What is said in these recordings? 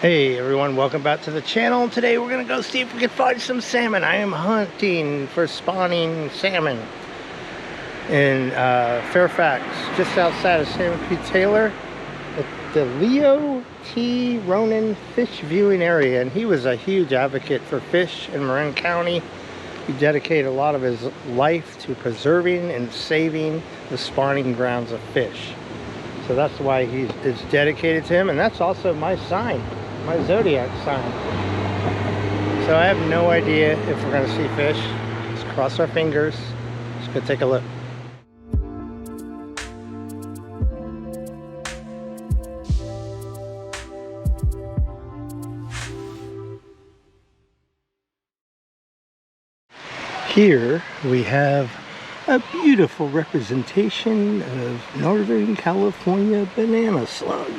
Hey everyone, welcome back to the channel. Today we're gonna go see if we can find some salmon. I am hunting for spawning salmon in Fairfax, just outside of San Taylor, at the Leo T. Cronin Fish Viewing Area. And he was a huge advocate for fish in Marin County. He dedicated a lot of his life to preserving and saving the spawning grounds of fish. So that's why it's dedicated to him, and that's also my sign. My zodiac sign. So I have no idea if we're going to see fish. Let's cross our fingers. Let's go take a look. Here we have a beautiful representation of Northern California banana slug.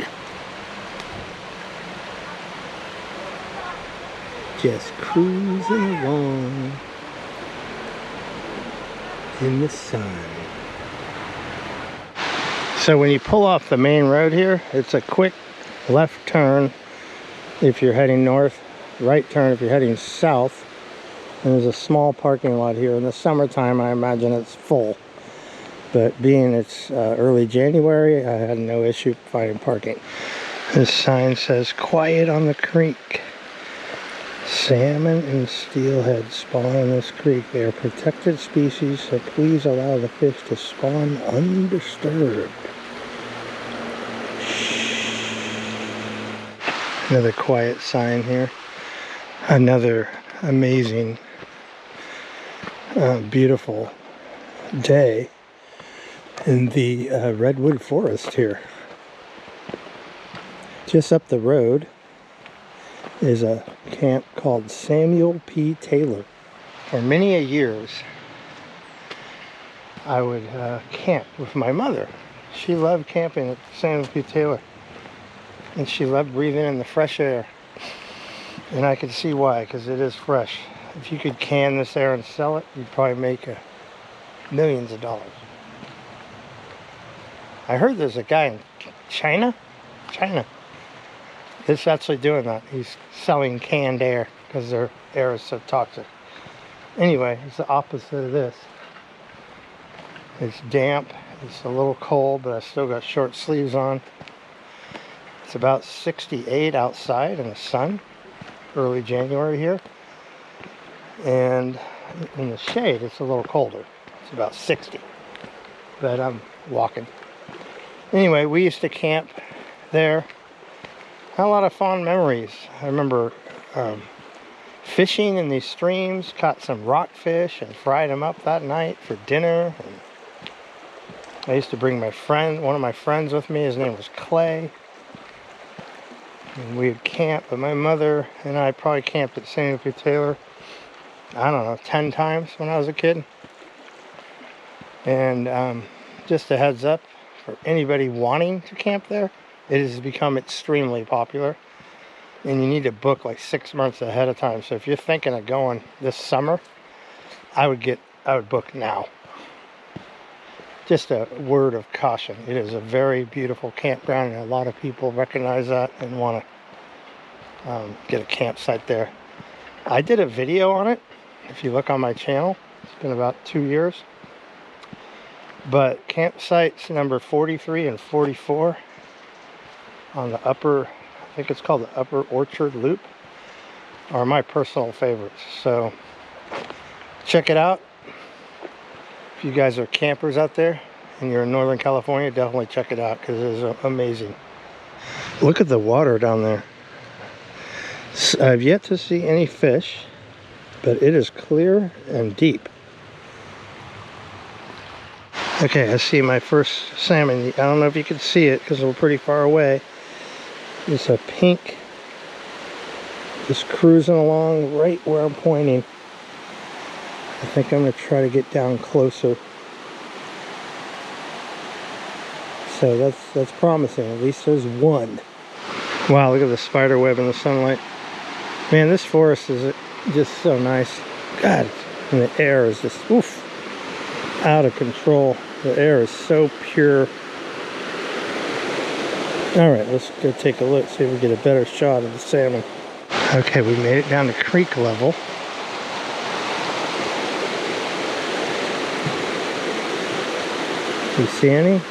Just cruising along in the sun. So when you pull off the main road here, it's a quick left turn if you're heading north, right turn if you're heading south, and there's a small parking lot here. In the summertime, I imagine it's full, but being it's early January, I had no issue finding parking. This sign says "Quiet on the Creek." Salmon and steelhead spawn in this creek. They are protected species, so please allow the fish to spawn undisturbed. Another quiet sign here. Another amazing, beautiful day in the redwood forest here. Just up the road is a camp called Samuel P. Taylor. For many a years, I would camp with my mother. She loved camping at Samuel P. Taylor, and she loved breathing in the fresh air. And I could see why, because it is fresh. If you could can this air and sell it, you'd probably make millions of dollars. I heard there's a guy in China that's actually doing that. He's selling canned air because their air is so toxic. Anyway, it's the opposite of this. It's damp, it's a little cold, but I still got short sleeves on. It's about 68 outside in the sun, early January here. And in the shade, it's a little colder. It's about 60, but I'm walking. Anyway, we used to camp there. Had a lot of fond memories. I remember fishing in these streams, caught some rockfish and fried them up that night for dinner. And I used to bring one of my friends with me. His name was Clay. And we would camp, but my mother and I probably camped at Samuel P. Taylor, I don't know, 10 times when I was a kid. And just a heads up for anybody wanting to camp there, it has become extremely popular, and you need to book like 6 months ahead of time. So if you're thinking of going this summer, I would book now. Just a word of caution. It is a very beautiful campground, and a lot of people recognize that and want to get a campsite there. I did a video on it. If you look on my channel, it's been about 2 years. But campsites number 43 and 44 on the upper, I think it's called the Upper Orchard Loop, are my personal favorites. So check it out. If you guys are campers out there and you're in Northern California, definitely check it out because it is amazing. Look at the water down there. I've yet to see any fish, but it is clear and deep. Okay, I see my first salmon. I don't know if you can see it because we're pretty far away. It's a pink, just cruising along right where I'm pointing. I think I'm going to try to get down closer. So that's promising. At least there's one. Wow, look at the spider web in the sunlight. Man, this forest is just so nice. God, and the air is just oof, out of control. The air is so pure. Alright, let's go take a look, see if we get a better shot of the salmon. Okay, we made it down to creek level. You see any?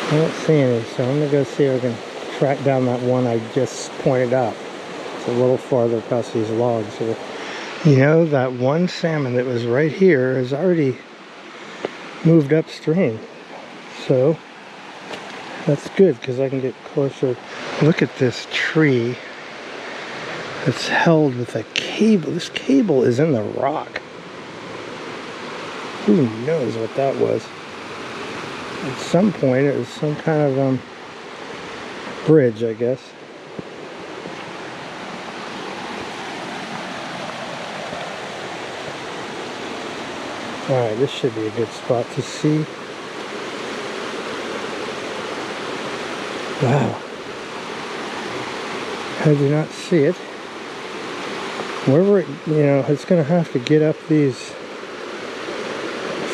I don't see any, so I'm going to go see if I can track down that one I just pointed out. It's a little farther across these logs here. You know, that one salmon that was right here has already moved upstream. So that's good because I can get closer. Look at this tree that's held with a cable. This cable is in the rock. Who knows what that was? At some point it was some kind of bridge, I guess. Alright, this should be a good spot to see. Wow. I do not see it. Wherever it, you know, it's going to have to get up these,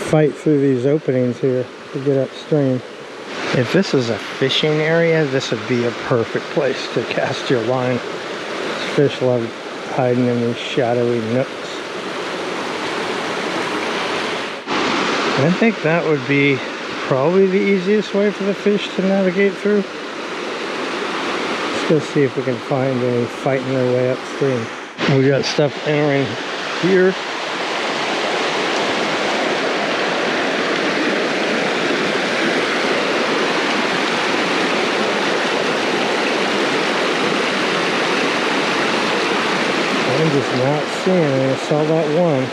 fight through these openings here to get upstream. If this is a fishing area, this would be a perfect place to cast your line. Fish love hiding in these shadowy nooks. I think that would be probably the easiest way for the fish to navigate through. Let's go see if we can find any fighting their way upstream. We got stuff entering here. I'm just not seeing it. I saw that one.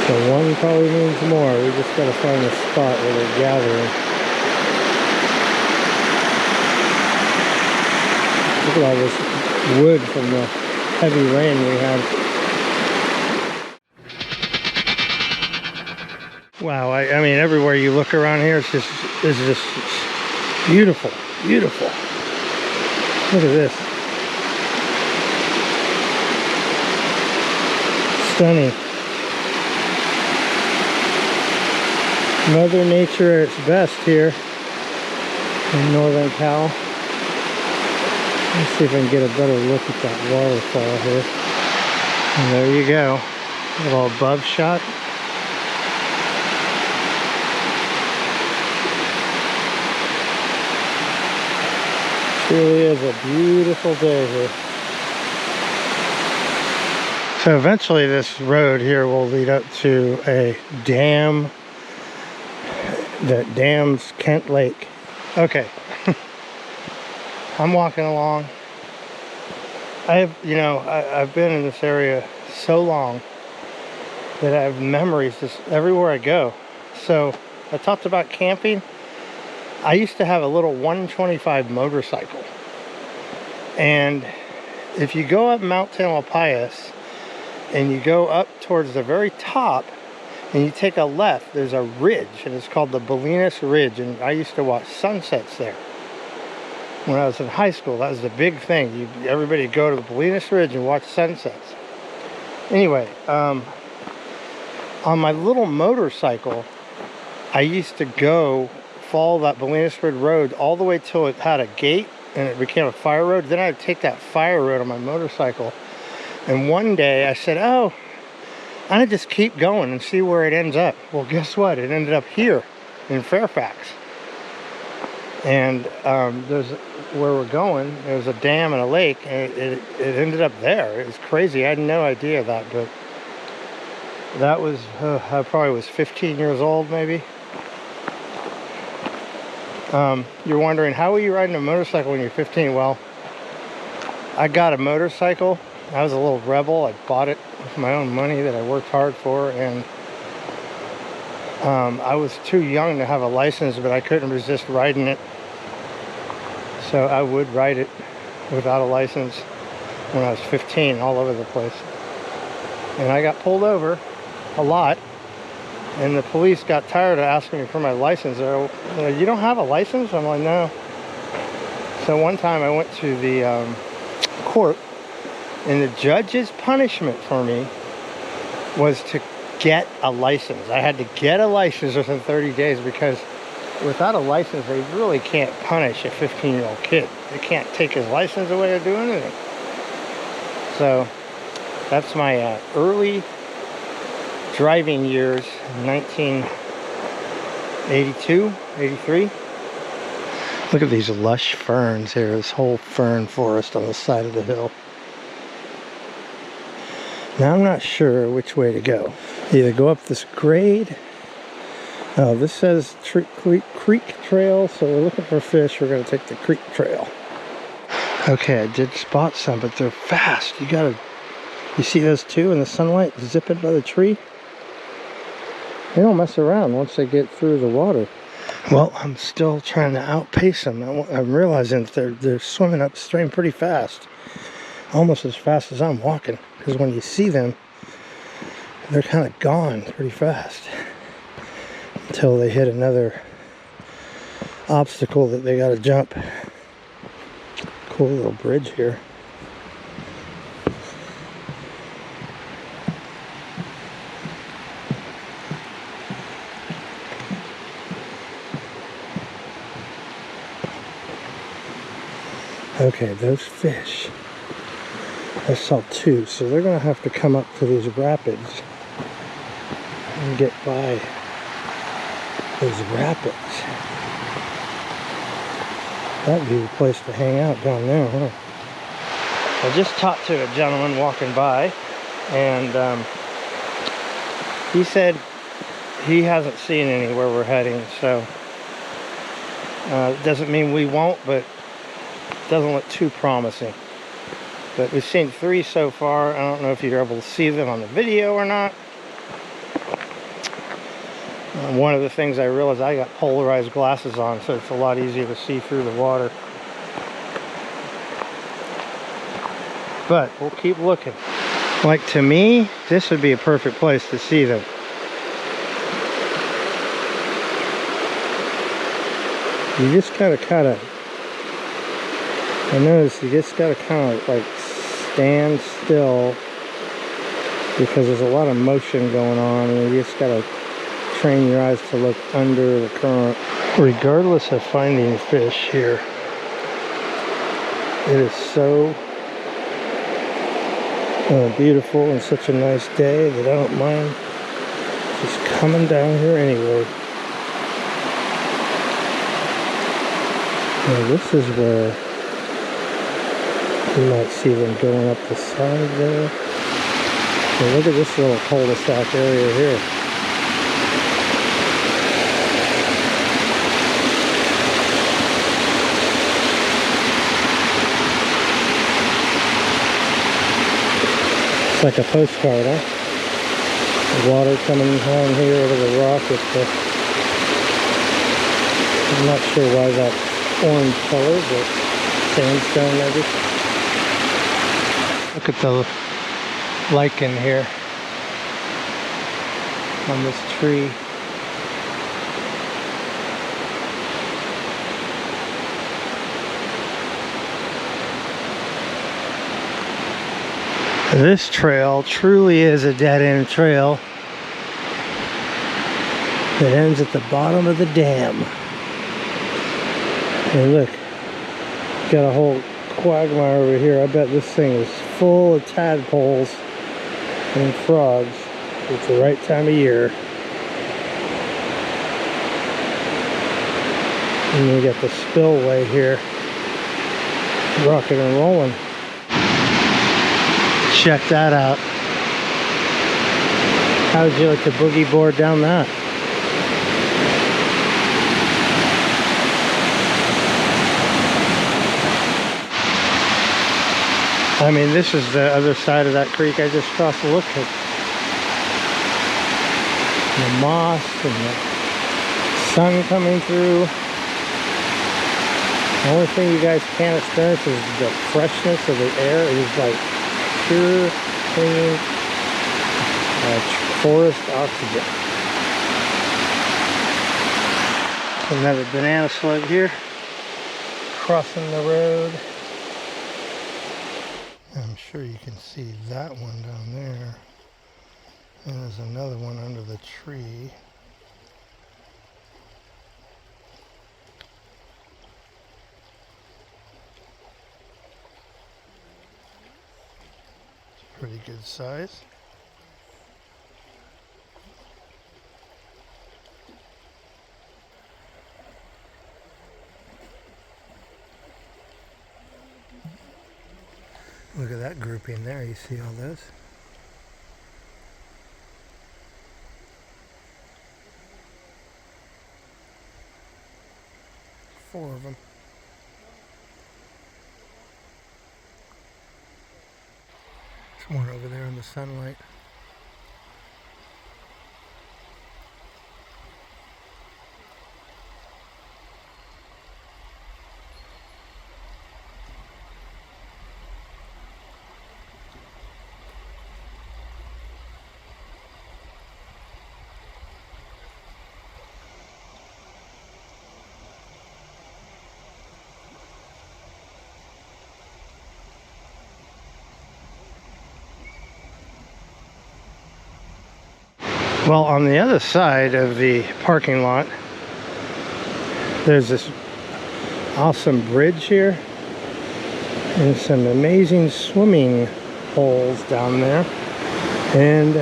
So one probably means more. We just got to find a spot where they're gathering. Look at all this wood from the heavy rain we had. Wow, I mean, everywhere you look around here, it's just beautiful, beautiful. Look at this. Stunning. Mother Nature at its best here in Northern Cal. Let's see if I can get a better look at that waterfall here. And there you go. A little above shot. Really is a beautiful day here. So eventually this road here will lead up to a dam that dams Kent Lake. Okay. I'm walking along. I've been in this area so long that I have memories just everywhere I go. So I talked about camping. I used to have a little 125 motorcycle. And if you go up Mount Tamalpais and you go up towards the very top and you take a left, there's a ridge, and it's called the Lagunitas Ridge, and I used to watch sunsets there. When I was in high school, that was the big thing. Everybody would go to the Lagunitas Ridge and watch sunsets. Anyway, on my little motorcycle, I used to follow that Lagunitas Ridge road all the way till it had a gate and it became a fire road. Then I'd take that fire road on my motorcycle. And one day I said, oh, I'm going to just keep going and see where it ends up. Well, guess what? It ended up here in Fairfax. And there's where we're going, there's a dam and a lake, and it ended up there. It was crazy. I had no idea of that, but that was, I probably was 15 years old, maybe. You're wondering, how are you riding a motorcycle when you're 15? Well, I got a motorcycle. I was a little rebel. I bought it with my own money that I worked hard for, and I was too young to have a license, but I couldn't resist riding it. So I would ride it without a license when I was 15 all over the place. And I got pulled over a lot, and the police got tired of asking me for my license. They're like, you don't have a license? I'm like, no. So one time I went to the court, and the judge's punishment for me was to get a license. I had to get a license within 30 days because without a license, they really can't punish a 15-year-old kid. They can't take his license away or do anything. So that's my early driving years, 1982, 83. Look at these lush ferns here, this whole fern forest on the side of the hill. Now I'm not sure which way to go. Either go up this grade. Oh, this says creek trail, so we're looking for fish. We're going to take the creek trail. Okay, I did spot some, but they're fast. You see those two in the sunlight zipping by the tree? They don't mess around once they get through the water. Well, I'm still trying to outpace them. I'm realizing that they're swimming upstream pretty fast. Almost as fast as I'm walking. Because when you see them, they're kind of gone pretty fast. Until they hit another obstacle that they got to jump. Cool little bridge here. Okay, those fish, I saw two, so they're going to have to come up to these rapids and get by those rapids. That'd be the place to hang out down there, huh? I just talked to a gentleman walking by, and he said he hasn't seen any where we're heading, so it doesn't mean we won't, but doesn't look too promising. But we've seen 3 so far. I don't know if you're able to see them on the video or not. One of the things I realized, I got polarized glasses on, so it's a lot easier to see through the water. But we'll keep looking. Like, to me, this would be a perfect place to see them. You just gotta I noticed you just gotta kind of like stand still because there's a lot of motion going on, and you just gotta train your eyes to look under the current. Regardless of finding fish here, it is so beautiful and such a nice day that I don't mind just coming down here anyway. Now this is where you might see them going up the side there. And look at this little cul-de-sac area here. It's like a postcard, huh? The water coming down here over the rock. I'm not sure why that orange color, but sandstone maybe. Look at the lichen here on this tree. This trail truly is a dead-end trail that ends at the bottom of the dam. Hey, look, got a whole quagmire over here. I bet this thing is full of tadpoles and frogs. It's the right time of year. And we got the spillway here, rocking and rolling. Check that out. How would you like to boogie board down that? I mean, this is the other side of that creek I just crossed. Look at the moss and the sun coming through. The only thing you guys can't experience is the freshness of the air. It is like pure, clean forest oxygen. Another banana slug here, crossing the road. I'm sure you can see that one down there. And there's another one under the tree. Pretty good size. Look at that grouping there, you see all those? Four of them. There's one over there in the sunlight. Well, on the other side of the parking lot, there's this awesome bridge here and some amazing swimming holes down there. And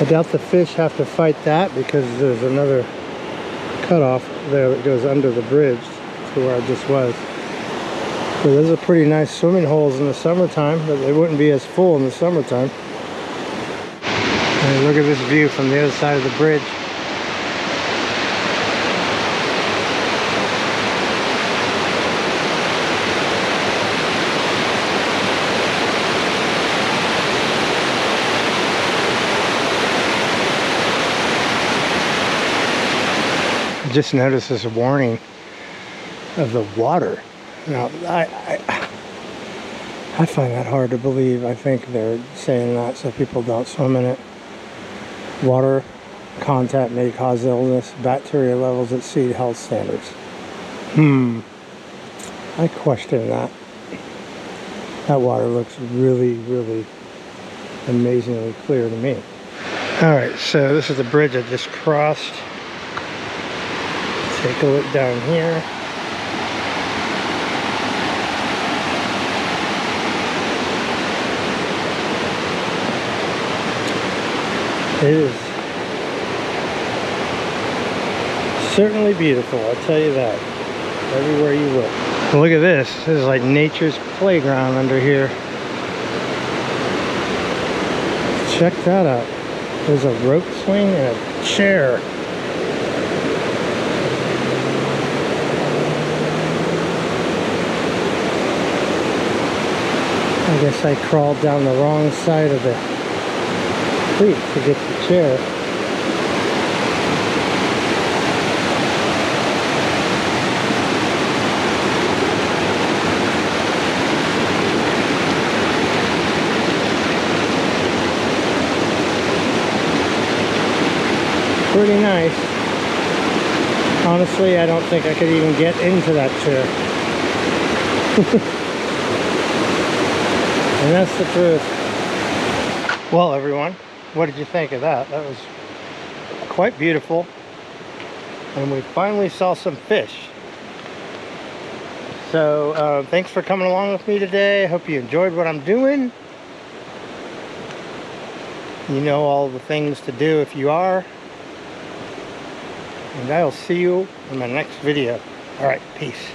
I doubt the fish have to fight that because there's another cutoff there that goes under the bridge to where I just was. So those are pretty nice swimming holes in the summertime, but they wouldn't be as full in the summertime. And look at this view from the other side of the bridge. I just noticed this warning of the water. Now, I find that hard to believe. I think they're saying that so people don't swim in it. Water contact may cause illness. Bacteria levels exceed health standards. I question that. That water looks really, really amazingly clear to me. Alright, so this is the bridge I just crossed. Take a look down here. It is certainly beautiful, I'll tell you that. Everywhere you look. Well, look at this. This is like nature's playground under here. Check that out. There's a rope swing and a chair. I guess I crawled down the wrong side of the creek to get the chair. Pretty nice. Honestly, I don't think I could even get into that chair. And that's the truth. Well, everyone, what did you think of that? That was quite beautiful. And we finally saw some fish. So, thanks for coming along with me today. I hope you enjoyed what I'm doing. You know all the things to do if you are. And I'll see you in my next video. Alright, peace.